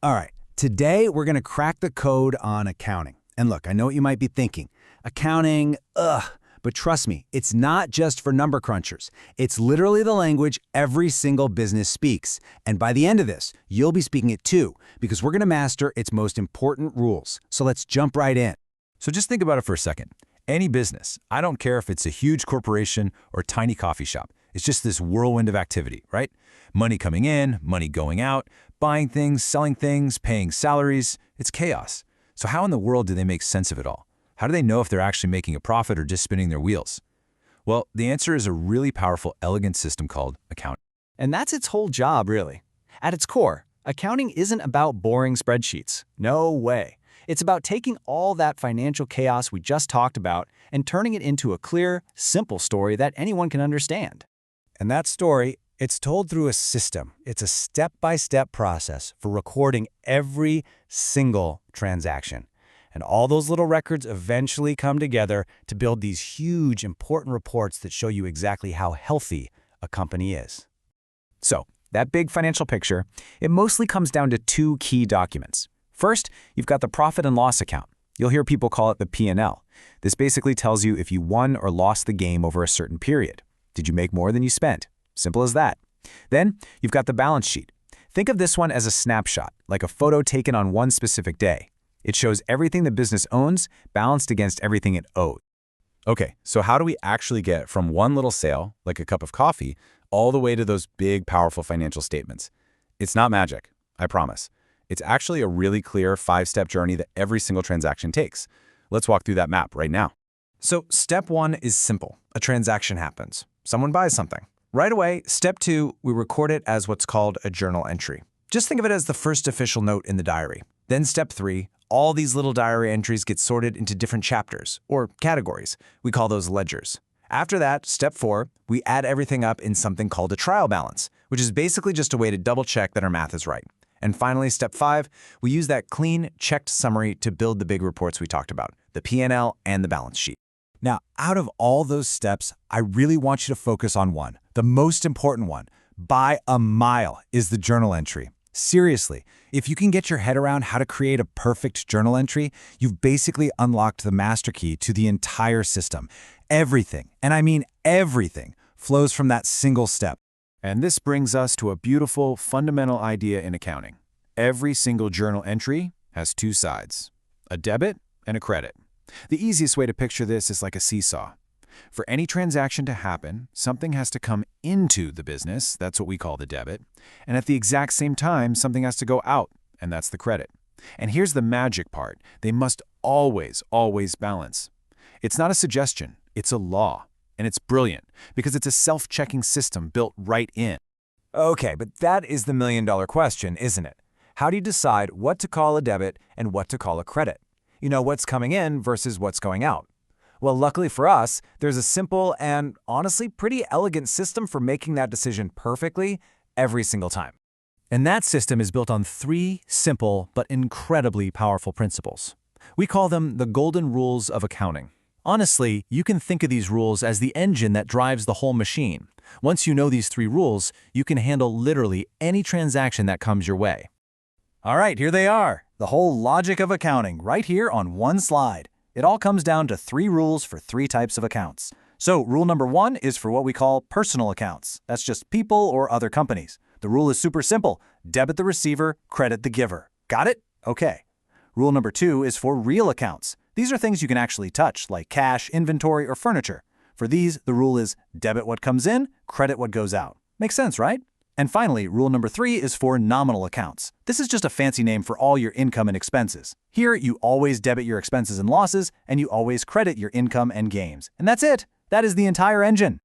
All right, today we're going to crack the code on accounting. And look, I know what you might be thinking. Accounting, ugh. But trust me, it's not just for number crunchers. It's literally the language every single business speaks. And by the end of this, you'll be speaking it too, because we're going to master its most important rules. So let's jump right in. So just think about it for a second. Any business, I don't care if it's a huge corporation or tiny coffee shop, it's just this whirlwind of activity, right? Money coming in, money going out, buying things, selling things, paying salaries. It's chaos. So how in the world do they make sense of it all? How do they know if they're actually making a profit or just spinning their wheels? Well, the answer is a really powerful, elegant system called accounting. And that's its whole job, really. At its core, accounting isn't about boring spreadsheets. No way. It's about taking all that financial chaos we just talked about and turning it into a clear, simple story that anyone can understand. And that story, it's told through a system. It's a step-by-step process for recording every single transaction. And all those little records eventually come together to build these huge, important reports that show you exactly how healthy a company is. So, that big financial picture, it mostly comes down to two key documents. First, you've got the profit and loss account. You'll hear people call it the P&L. This basically tells you if you won or lost the game over a certain period. Did you make more than you spent? Simple as that. Then, you've got the balance sheet. Think of this one as a snapshot, like a photo taken on one specific day. It shows everything the business owns balanced against everything it owes. Okay, so how do we actually get from one little sale, like a cup of coffee, all the way to those big, powerful financial statements? It's not magic, I promise. It's actually a really clear 5-step journey that every single transaction takes. Let's walk through that map right now. So, step one is simple. A transaction happens. Someone buys something. Right away, step two, we record it as what's called a journal entry. Just think of it as the first official note in the diary. Then step three, all these little diary entries get sorted into different chapters, or categories. We call those ledgers. After that, step four, we add everything up in something called a trial balance, which is basically just a way to double-check that our math is right. And finally, step five, we use that clean, checked summary to build the big reports we talked about, the P&L and the balance sheet. Now, out of all those steps, I really want you to focus on one, the most important one. By a mile is the journal entry. Seriously, if you can get your head around how to create a perfect journal entry, you've basically unlocked the master key to the entire system. Everything, and I mean everything, flows from that single step. And this brings us to a beautiful, fundamental idea in accounting. Every single journal entry has two sides, a debit and a credit. The easiest way to picture this is like a seesaw. For any transaction to happen, something has to come into the business, that's what we call the debit, and at the exact same time, something has to go out, and that's the credit. And here's the magic part. They must always, always balance. It's not a suggestion, it's a law. And it's brilliant, because it's a self-checking system built right in. Okay, but that is the million-dollar question, isn't it? How do you decide what to call a debit and what to call a credit? You know, what's coming in versus what's going out. Well, luckily for us, there's a simple and honestly pretty elegant system for making that decision perfectly every single time. And that system is built on three simple but incredibly powerful principles. We call them the golden rules of accounting. Honestly, you can think of these rules as the engine that drives the whole machine. Once you know these three rules, you can handle literally any transaction that comes your way. All right, here they are. The whole logic of accounting right here on one slide. It all comes down to 3 rules for 3 types of accounts. So rule number 1 is for what we call personal accounts. That's just people or other companies. The rule is super simple. Debit the receiver, credit the giver. Got it? Okay. Rule number 2 is for real accounts. These are things you can actually touch, like cash, inventory, or furniture. For these, the rule is debit what comes in, credit what goes out. Makes sense, right? And finally, rule number 3 is for nominal accounts. This is just a fancy name for all your income and expenses. Here, you always debit your expenses and losses, and you always credit your income and gains. And that's it. That is the entire engine.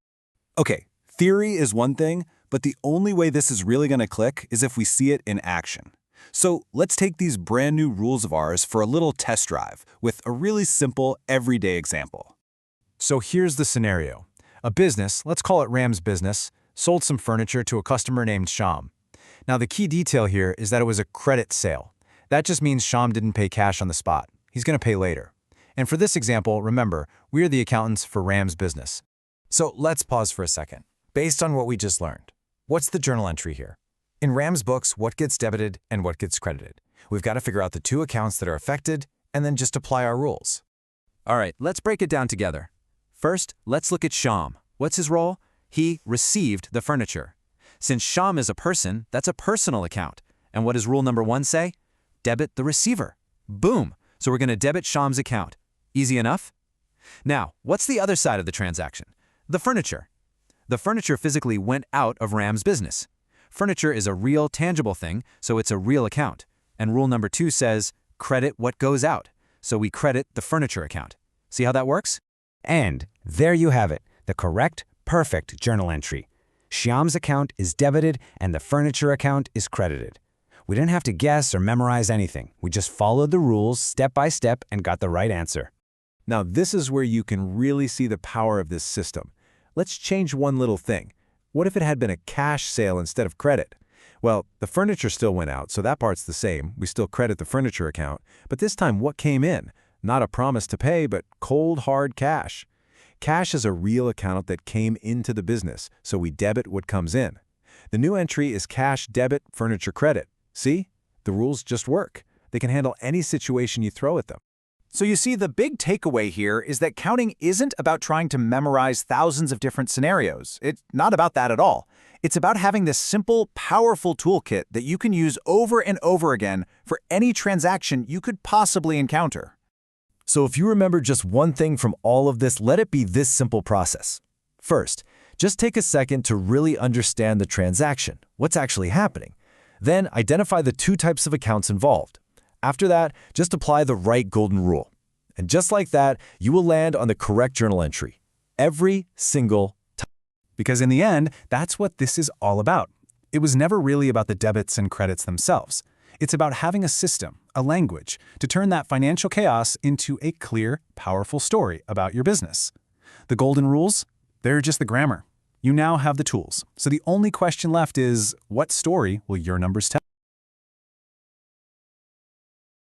Okay, theory is one thing, but the only way this is really going to click is if we see it in action. So let's take these brand new rules of ours for a little test drive with a really simple, everyday example. So here's the scenario. A business, let's call it Ram's Business, sold some furniture to a customer named Sham. Now the key detail here is that it was a credit sale. That just means Sham didn't pay cash on the spot. He's going to pay later. And for this example, remember, we're the accountants for Ram's Business. So let's pause for a second. Based on what we just learned, what's the journal entry here? In Ram's books, what gets debited and what gets credited? We've got to figure out the two accounts that are affected and then just apply our rules. All right, let's break it down together. First, let's look at Sham. What's his role? He received the furniture. Since Sham is a person, that's a personal account. And what does rule number 1 say? Debit the receiver. Boom! So we're going to debit Sham's account. Easy enough? Now, what's the other side of the transaction? The furniture. The furniture physically went out of Ram's business. Furniture is a real, tangible thing, so it's a real account. And rule number 2 says, credit what goes out. So we credit the furniture account. See how that works? And there you have it, the correct, perfect journal entry. Shyam's account is debited and the furniture account is credited. We didn't have to guess or memorize anything. We just followed the rules step by step and got the right answer. Now, this is where you can really see the power of this system. Let's change one little thing. What if it had been a cash sale instead of credit? Well, the furniture still went out, so that part's the same. We still credit the furniture account. But this time, what came in? Not a promise to pay, but cold, hard cash. Cash is a real account that came into the business, so we debit what comes in. The new entry is cash debit furniture credit. See? The rules just work. They can handle any situation you throw at them. So you see, the big takeaway here is that counting isn't about trying to memorize thousands of different scenarios. It's not about that at all. It's about having this simple, powerful toolkit that you can use over and over again for any transaction you could possibly encounter. So if you remember just one thing from all of this, let it be this simple process. First, just take a second to really understand the transaction, what's actually happening. Then identify the two types of accounts involved. After that, just apply the right golden rule. And just like that, you will land on the correct journal entry. Every single time. Because in the end, that's what this is all about. It was never really about the debits and credits themselves. It's about having a system, a language, to turn that financial chaos into a clear, powerful story about your business. The golden rules? They're just the grammar. You now have the tools. So the only question left is, what story will your numbers tell?